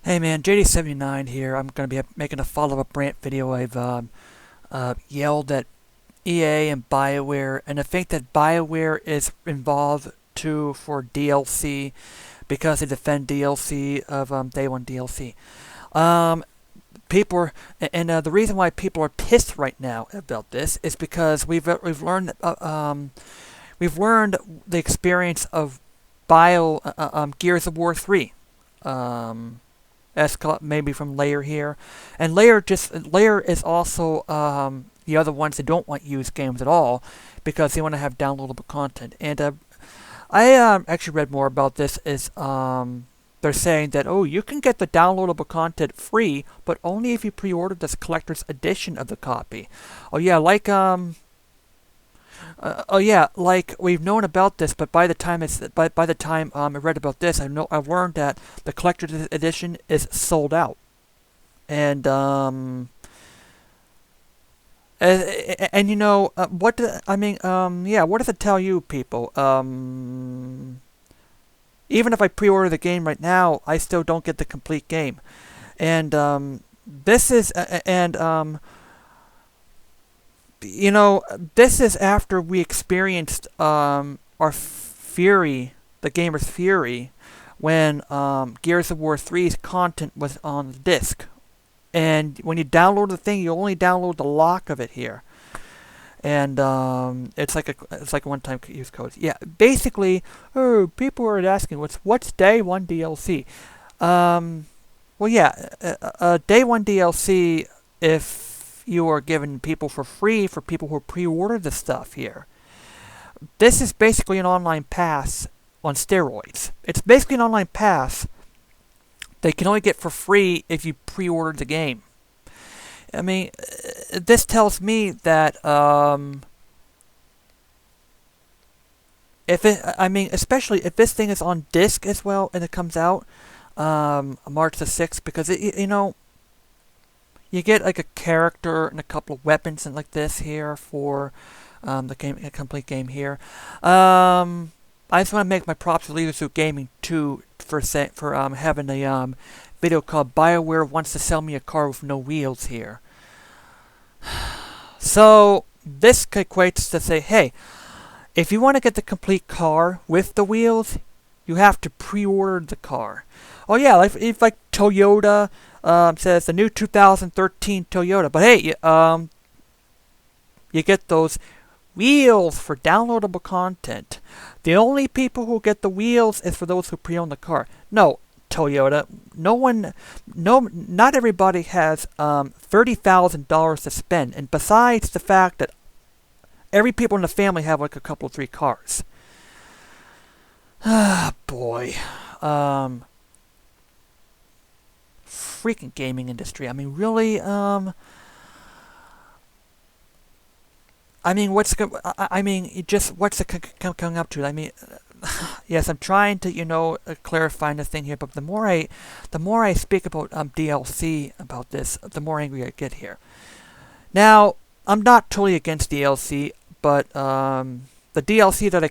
Hey man, JD79 here. I'm going to be making a follow-up rant video. I've yelled at EA and BioWare, and I think that BioWare is involved too for DLC because they defend DLC of Day 1 DLC. Um, people are, and the reason why people are pissed right now about this is because we've learned the experience of Gears of War 3. Maybe from Layer here, and Layer is also the other ones that don't want used games at all because they want to have downloadable content. And I actually read more about this. Is they're saying that you can get the downloadable content free, but only if you pre-order this collector's edition of the copy. Oh yeah, like we've known about this, but by the time I read about this, I've learned that the collector's edition is sold out, and what what does it tell you people? Even if I pre-order the game right now, I still don't get the complete game, and this is this is after we experienced our fury, the gamer's fury, when Gears of War 3's content was on the disc. And when you download the thing, you only download the lock of it here. And it's like a one-time use code. Yeah, basically, people are asking what's Day 1 DLC. Day 1 DLC, if you are giving people for free for people who pre-order the stuff here. This is basically an online pass on steroids. It's basically an online pass they can only get for free if you pre-order the game. I mean, this tells me that especially if this thing is on disc as well and it comes out March the 6th, because you get like a character and a couple of weapons and like this here for the complete game here. I just want to make my props to Leadersuit Gaming too for having a video called BioWare Wants to Sell Me a Car with No Wheels here. So this equates to say, hey, if you want to get the complete car with the wheels, you have to pre-order the car. Oh yeah, if Toyota says the new 2013 Toyota, but hey, you get those wheels for downloadable content. The only people who get the wheels is for those who pre-own the car. No, Toyota, not everybody has $30,000 to spend, and besides the fact that every people in the family have like a couple, 3 cars. Ah, boy. Freaking gaming industry. I mean, really, what's it coming up to? I mean, yes, I'm trying to, clarify the thing here, but the more I speak about DLC about this, the more angry I get here. Now, I'm not totally against DLC, but the DLC that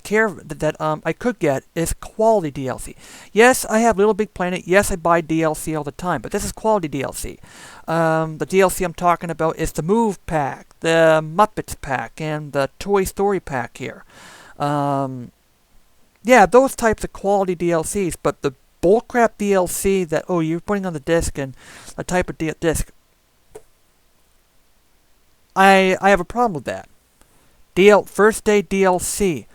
I could get is quality DLC. Yes, I have Little Big Planet. Yes, I buy DLC all the time, but this is quality DLC. The DLC I'm talking about is the Move Pack, the Muppets Pack, and the Toy Story Pack here. Yeah, those types of quality DLCs, but the bullcrap DLC that, you're putting on the disc and a type of disc, I have a problem with that. First day DLC,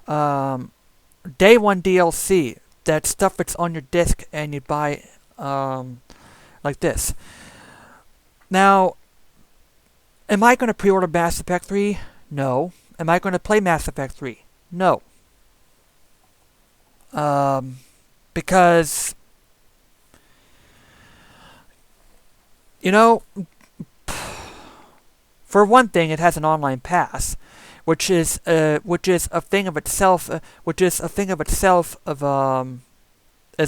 Day 1 DLC, that stuff that's on your disc and you buy like this. Now, am I going to pre-order Mass Effect 3? No. Am I going to play Mass Effect 3? No. Because, for one thing, it has an online pass, which is a thing of itself as a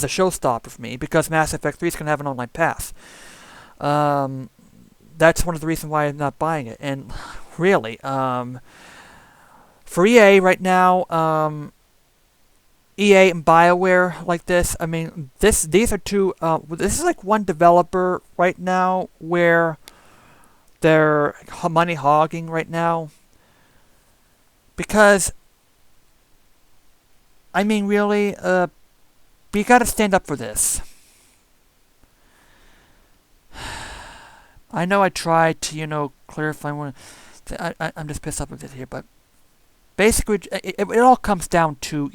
showstopper for me, because Mass Effect 3 is going to have an online pass. That's one of the reasons why I'm not buying it. And really, for EA right now, EA and BioWare like this. I mean, these are two. This is like one developer right now where they're money hogging right now. Because, I mean, really, you got to stand up for this. I know I tried to, clarify one. I'm just pissed off with it here, but basically, it all comes down to,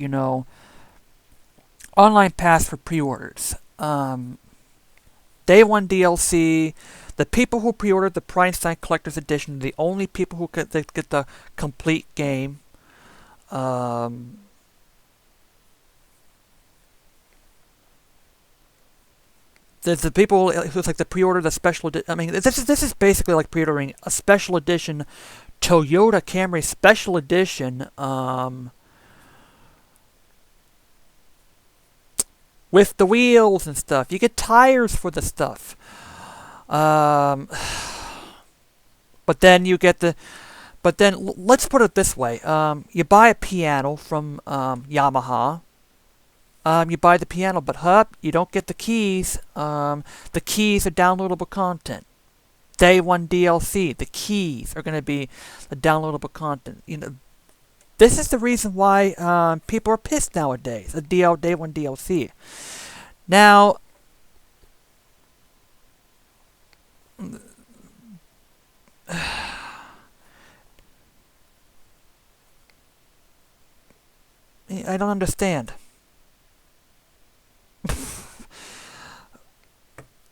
online pass for pre-orders. Day 1 DLC. The people who pre-ordered the Priceline Collector's Edition are the only people who get the complete game. There's the people who's like the pre-order the special edition. I mean, this is basically like pre-ordering a special edition Toyota Camry special edition. With the wheels and stuff. You get tires for the stuff. But then you get the... But then, let's put it this way. You buy a piano from Yamaha. You buy the piano, but you don't get the keys. The keys are downloadable content. Day 1 DLC. The keys are going to be the downloadable content. This is the reason why people are pissed nowadays. Day 1 DLC. Now, I don't understand.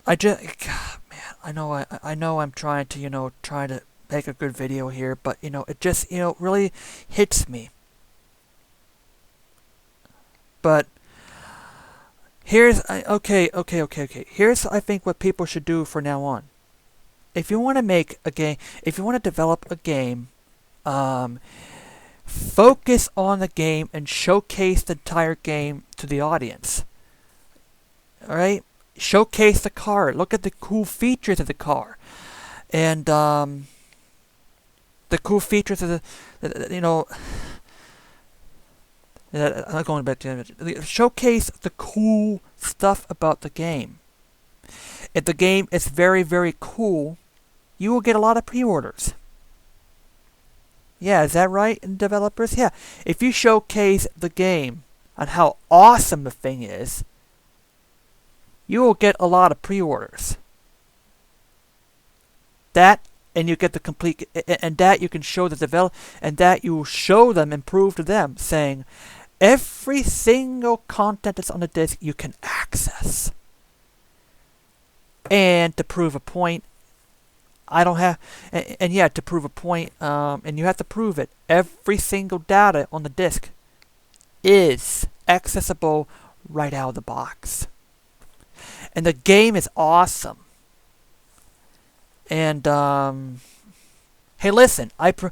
I know I'm trying to, make a good video here, but, it just, really hits me. But, here's, okay. Here's, I think, what people should do from now on. If you want to make a game, if you want to develop a game, focus on the game and showcase the entire game to the audience. Alright? Showcase the car. Look at the cool features of the car. And, the cool features of I'm going back to it. Showcase the cool stuff about the game. If the game is very, very cool, you will get a lot of pre-orders. Yeah, is that right, developers? Yeah. If you showcase the game on how awesome the thing is, you will get a lot of pre-orders. That, and you get the complete, and that you can show the developer, and that you will show them and prove to them, saying, every single content that's on the disc you can access. And to prove a point, to prove a point, and you have to prove it, every single data on the disc is accessible right out of the box. And the game is awesome. And, hey, listen, am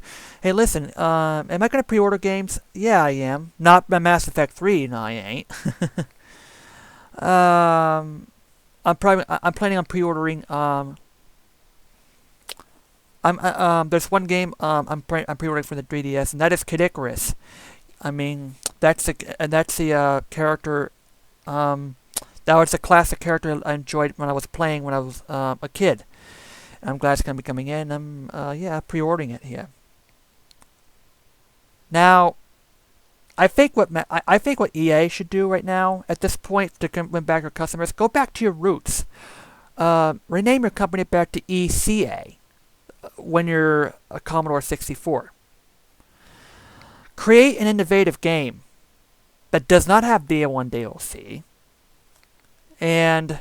I going to pre-order games? Yeah, I am. Not Mass Effect 3, no, I ain't. I'm planning on pre-ordering. There's one game I'm pre-ordering for the 3DS, and that is Kid Icarus. I mean, that's the character. That was a classic character I enjoyed when I was playing when I was a kid. I'm glad it's gonna be coming in. I'm pre-ordering it here. Now, I think what EA should do right now at this point to win back your customers, go back to your roots. Rename your company back to ECA when you're a Commodore 64. Create an innovative game that does not have Day 1 DLC, and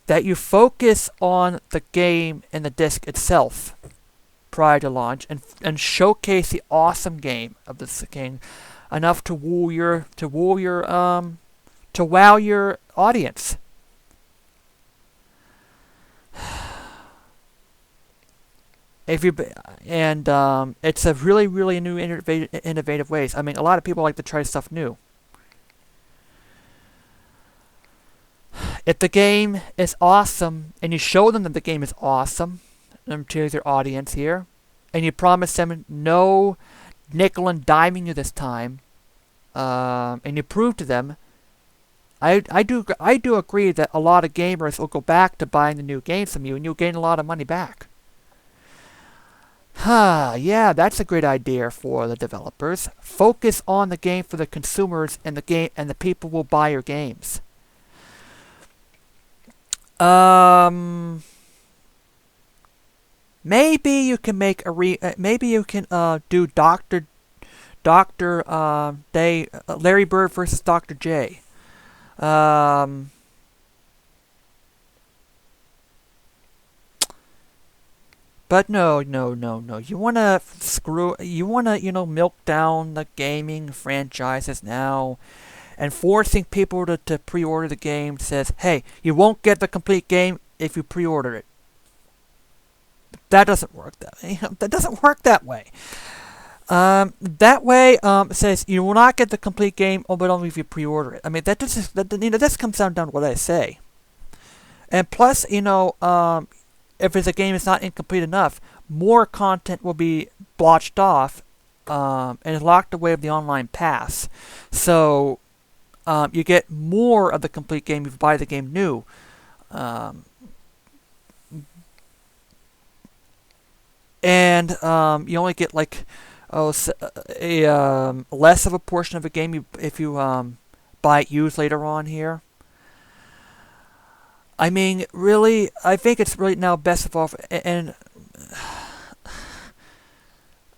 that you focus on the game and the disc itself prior to launch, and showcase the awesome game of this game enough to wow your audience. It's a really new innovative ways. I mean, a lot of people like to try stuff new. If the game is awesome, and you show them that the game is awesome, to your audience here, and you promise them no nickel and diming you this time, and you prove to them, I do agree that a lot of gamers will go back to buying the new games from you, and you'll gain a lot of money back. Yeah, that's a great idea for the developers. Focus on the game for the consumers, and the people will buy your games. Maybe you can make maybe you can do Larry Bird versus Dr. J. But no. You wanna milk down the gaming franchises now, and forcing people to pre-order the game says, hey, you won't get the complete game if you pre-order it. That doesn't work that way. That doesn't work that way. That way, it says you will not get the complete game, but only if you pre-order it. I mean, this comes down to what I say. And plus, if the game is not incomplete enough, more content will be blotched off and is locked away with the online pass. So you get more of the complete game if you buy the game new. And you only get like less of a portion of a game if you buy it used later on here. I mean, really, I think it's really now best of all, and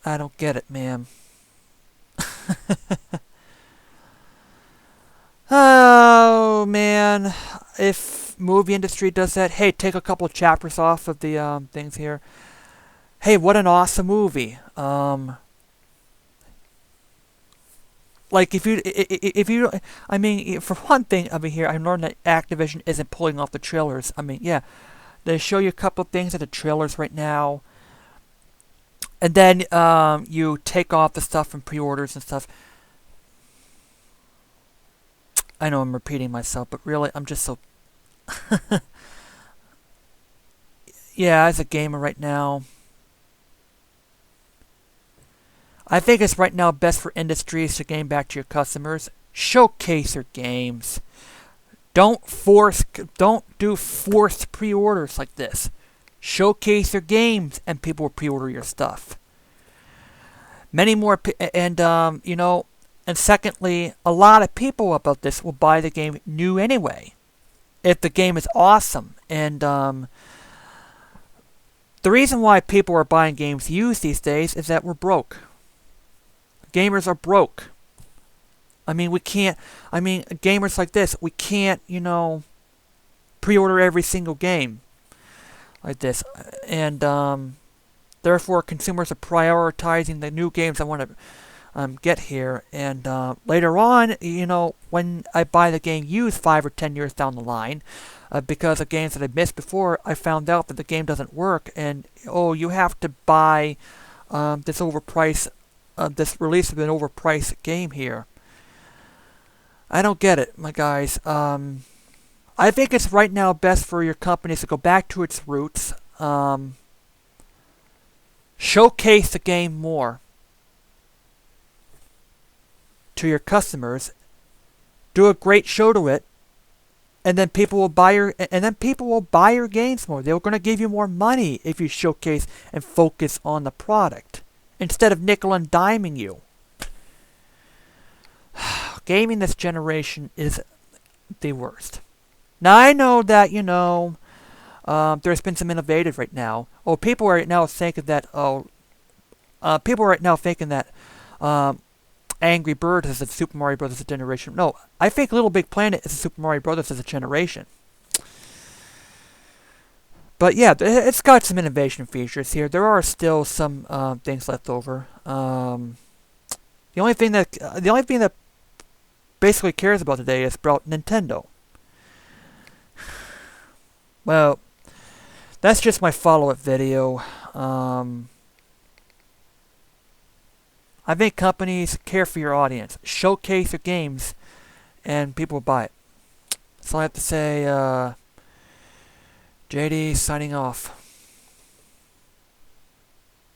I don't get it, man. Oh, man. If movie industry does that, hey, take a couple of chapters off of the things here. Hey, what an awesome movie. Like, if you, I mean, for one thing, over here, I learned that Activision isn't pulling off the trailers. I mean, yeah, they show you a couple of things at the trailers right now, and then you take off the stuff from pre-orders and stuff. I know I'm repeating myself, but really, I'm just so... Yeah, as a gamer right now, I think it's right now best for industries to gain back to your customers. Showcase your games. Don't do forced pre-orders like this. Showcase your games, and people will pre-order your stuff. Many more, and secondly, a lot of people about this will buy the game new anyway, if the game is awesome. And the reason why people are buying games used these days is that we're broke. Gamers are broke. I mean, gamers like this, we can't, pre-order every single game like this. And therefore, consumers are prioritizing the new games I want to get here. And later on, when I buy the game used 5 or 10 years down the line, because of games that I missed before, I found out that the game doesn't work. And, you have to buy this overpriced... this release of an overpriced game here. I don't get it, my guys. I think it's right now best for your companies to go back to its roots. Showcase the game more to your customers. Do a great show to it, and then people will buy your games more. They're going to give you more money if you showcase and focus on the product, instead of nickel and diming you. Gaming this generation is the worst. Now, I know that, there's been some innovative right now. People are right now thinking that, Angry Birds is a Super Mario Bros. As a generation. No, I think Little Big Planet is a Super Mario Bros. As a generation. But yeah, it's got some innovation features here. There are still some things left over. The only thing that basically cares about today is about Nintendo. Well, that's just my follow-up video. I think companies care for your audience. Showcase your games, and people will buy it. That's all I have to say. JD signing off.